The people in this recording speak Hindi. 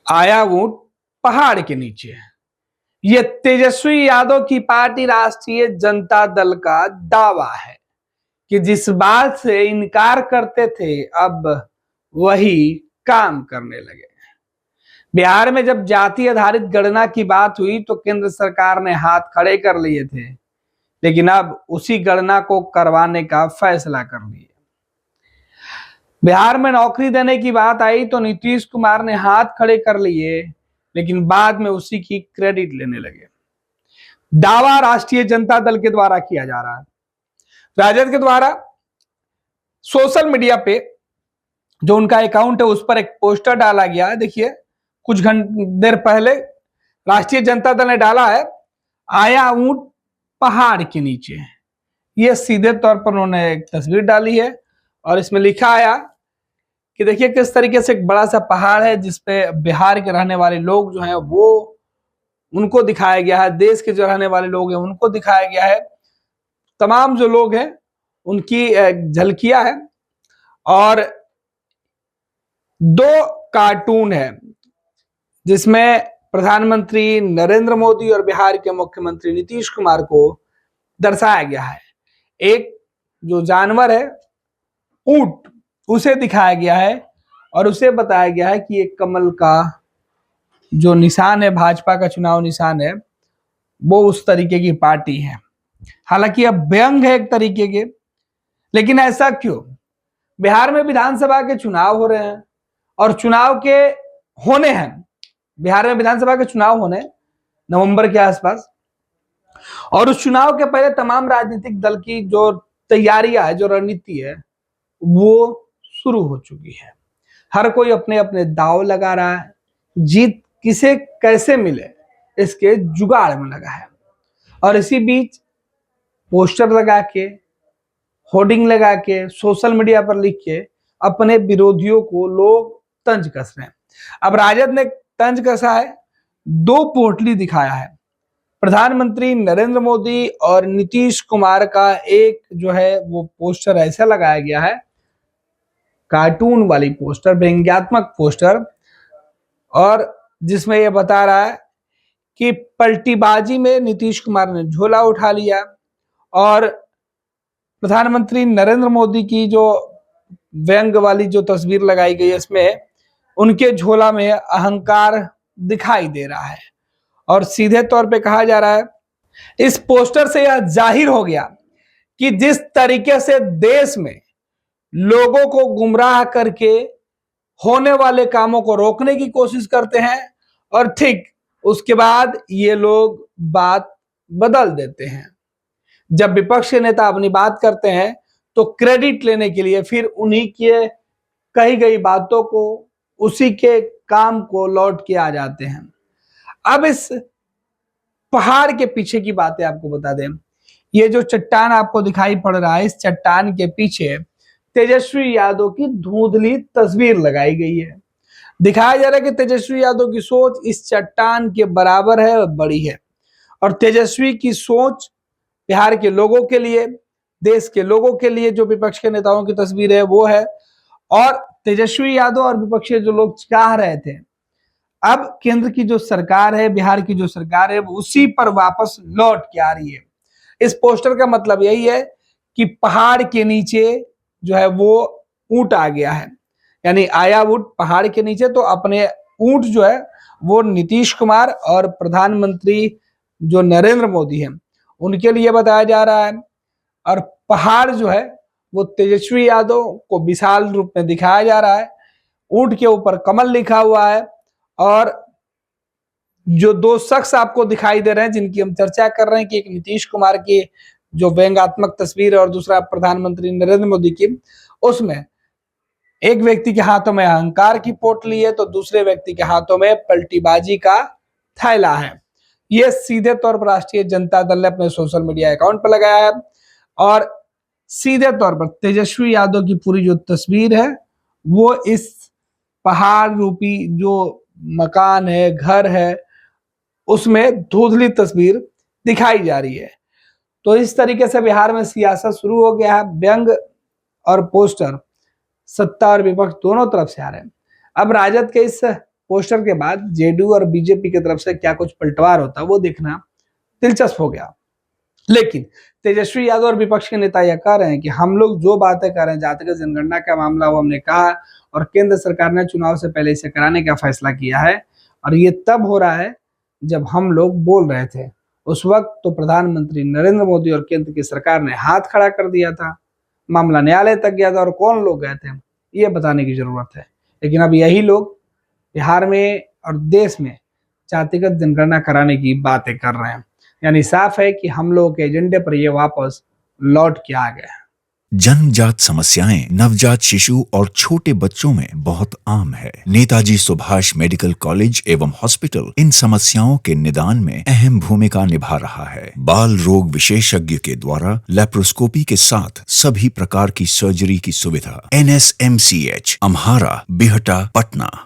आया ऊंट पहाड़ के नीचे। ये तेजस्वी यादव की पार्टी राष्ट्रीय जनता दल का दावा है कि जिस बात से इनकार करते थे अब वही काम करने लगे। बिहार में जब जाति आधारित गणना की बात हुई तो केंद्र सरकार ने हाथ खड़े कर लिए थे, लेकिन अब उसी गणना को करवाने का फैसला कर लिया। बिहार में नौकरी देने की बात आई तो नीतीश कुमार ने हाथ खड़े कर लिए, लेकिन बाद में उसी की क्रेडिट लेने लगे। दावा राष्ट्रीय जनता दल के द्वारा किया जा रहा है। राजद के द्वारा सोशल मीडिया पे जो उनका अकाउंट है उस पर एक पोस्टर डाला गया है। देखिए, कुछ देर पहले राष्ट्रीय जनता दल ने डाला है, आया ऊंट पहाड़ के नीचे। ये सीधे तौर पर उन्होंने एक तस्वीर डाली है और इसमें लिखा आया कि देखिए किस तरीके से एक बड़ा सा पहाड़ है जिसपे बिहार के रहने वाले लोग जो हैं वो उनको दिखाया गया है, देश के जो रहने वाले लोग हैं उनको दिखाया गया है, तमाम जो लोग हैं उनकी झलकियां है और दो कार्टून है जिसमें प्रधानमंत्री नरेंद्र मोदी और बिहार के मुख्यमंत्री नीतीश कुमार को दर्शाया गया है। एक जो जानवर है ऊंट, उसे दिखाया गया है और उसे बताया गया है कि एक कमल का जो निशान है, भाजपा का चुनाव निशान है, वो उस तरीके की पार्टी है। हालांकि अब व्यंग है एक तरीके के, लेकिन ऐसा क्यों? बिहार में विधानसभा के चुनाव हो रहे हैं और चुनाव के होने हैं, बिहार में विधानसभा के चुनाव होने नवंबर के आसपास, और उस चुनाव के पहले तमाम राजनीतिक दल की जो तैयारियां है, जो रणनीति है, वो शुरू हो चुकी है। हर कोई अपने अपने दाव लगा रहा है, जीत किसे कैसे मिले इसके जुगाड़ में लगा है। और इसी बीच पोस्टर लगा के, होर्डिंग लगा के, सोशल मीडिया पर लिख के अपने विरोधियों को लोग तंज कस रहे हैं। अब राजद ने तंज कसा है, दो पोटली दिखाया है, प्रधानमंत्री नरेंद्र मोदी और नीतीश कुमार का एक जो है वो पोस्टर ऐसा लगाया गया है, कार्टून वाली पोस्टर, व्यंग्यात्मक पोस्टर, और जिसमें यह बता रहा है कि पलटीबाजी में नीतीश कुमार ने झोला उठा लिया और प्रधानमंत्री नरेंद्र मोदी की जो व्यंग वाली जो तस्वीर लगाई गई है इसमें उनके झोला में अहंकार दिखाई दे रहा है। और सीधे तौर पे कहा जा रहा है, इस पोस्टर से यह जाहिर हो गया कि जिस तरीके से देश में लोगों को गुमराह करके होने वाले कामों को रोकने की कोशिश करते हैं और ठीक उसके बाद ये लोग बात बदल देते हैं। जब विपक्ष के नेता अपनी बात करते हैं तो क्रेडिट लेने के लिए फिर उन्हीं के कही गई बातों को, उसी के काम को लौट के आ जाते हैं। अब इस पहाड़ के पीछे की बातें आपको बता दें। ये जो चट्टान आपको दिखाई पड़ रहा है, इस चट्टान के पीछे तेजस्वी यादव की धुंधली तस्वीर लगाई गई है। दिखाया जा रहा है कि तेजस्वी यादव की सोच इस चट्टान के बराबर है और बड़ी है, और तेजस्वी की सोच बिहार के लोगों के लिए, देश के लोगों के लिए जो विपक्ष के नेताओं की तस्वीर है वो है। और तेजस्वी यादव और विपक्षी जो लोग चाह रहे थे, अब केंद्र की जो सरकार है, बिहार की जो सरकार है, वो उसी पर वापस लौट के आ रही है। इस पोस्टर का मतलब यही है कि पहाड़ के नीचे जो है वो ऊंट आ गया है, यानी आया ऊंट पहाड़ के नीचे। तो अपने ऊंट जो है वो नीतीश कुमार और प्रधानमंत्री जो नरेंद्र मोदी हैं उनके लिए बताया जा रहा है, और पहाड़ जो है वो तेजस्वी यादव को विशाल रूप में दिखाया जा रहा है। ऊंट के ऊपर कमल लिखा हुआ है, और जो दो शख्स आपको दिखाई दे रहे हैं जिनकी हम चर्चा कर रहे हैं कि एक नीतीश कुमार की जो व्यंग्यात्मक तस्वीर है और दूसरा प्रधानमंत्री नरेंद्र मोदी की, उसमें एक व्यक्ति के हाथों में अहंकार की पोटली है तो दूसरे व्यक्ति के हाथों में पलटीबाजी का थैला है। यह सीधे तौर पर राष्ट्रीय जनता दल ने अपने सोशल मीडिया अकाउंट पर लगाया है, और सीधे तौर पर तेजस्वी यादव की पूरी जो तस्वीर है वो इस पहाड़ रूपी जो मकान है, घर है, उसमें धुंधली तस्वीर दिखाई जा रही है। तो इस तरीके से बिहार में सियासत शुरू हो गया है। व्यंग और पोस्टर सत्ता और विपक्ष दोनों तरफ से आ रहे हैं। अब राजद के इस पोस्टर के बाद जेडीयू और बीजेपी की तरफ से क्या कुछ पलटवार होता है वो देखना दिलचस्प हो गया। लेकिन तेजस्वी यादव और विपक्ष के नेता यह कह रहे हैं कि हम लोग जो बातें कर रहे हैं, जातिगत जनगणना का मामला वो हमने कहा और केंद्र सरकार ने चुनाव से पहले इसे कराने का फैसला किया है और ये तब हो रहा है जब हम लोग बोल रहे थे। उस वक्त तो प्रधानमंत्री नरेंद्र मोदी और केंद्र की सरकार ने हाथ खड़ा कर दिया था, मामला न्यायालय तक गया था और कौन लोग गए थे ये बताने की जरूरत है। लेकिन अब यही लोग बिहार में और देश में जातिगत जनगणना कराने की बातें कर रहे हैं। यानी साफ है कि हम लोगों के एजेंडे पर ये वापस लौट के आ गए। जन्मजात समस्याएं नवजात शिशु और छोटे बच्चों में बहुत आम है। नेताजी सुभाष मेडिकल कॉलेज एवं हॉस्पिटल इन समस्याओं के निदान में अहम भूमिका निभा रहा है। बाल रोग विशेषज्ञ के द्वारा लेप्रोस्कोपी के साथ सभी प्रकार की सर्जरी की सुविधा। NSMCH, अम्हारा, बिहटा, पटना।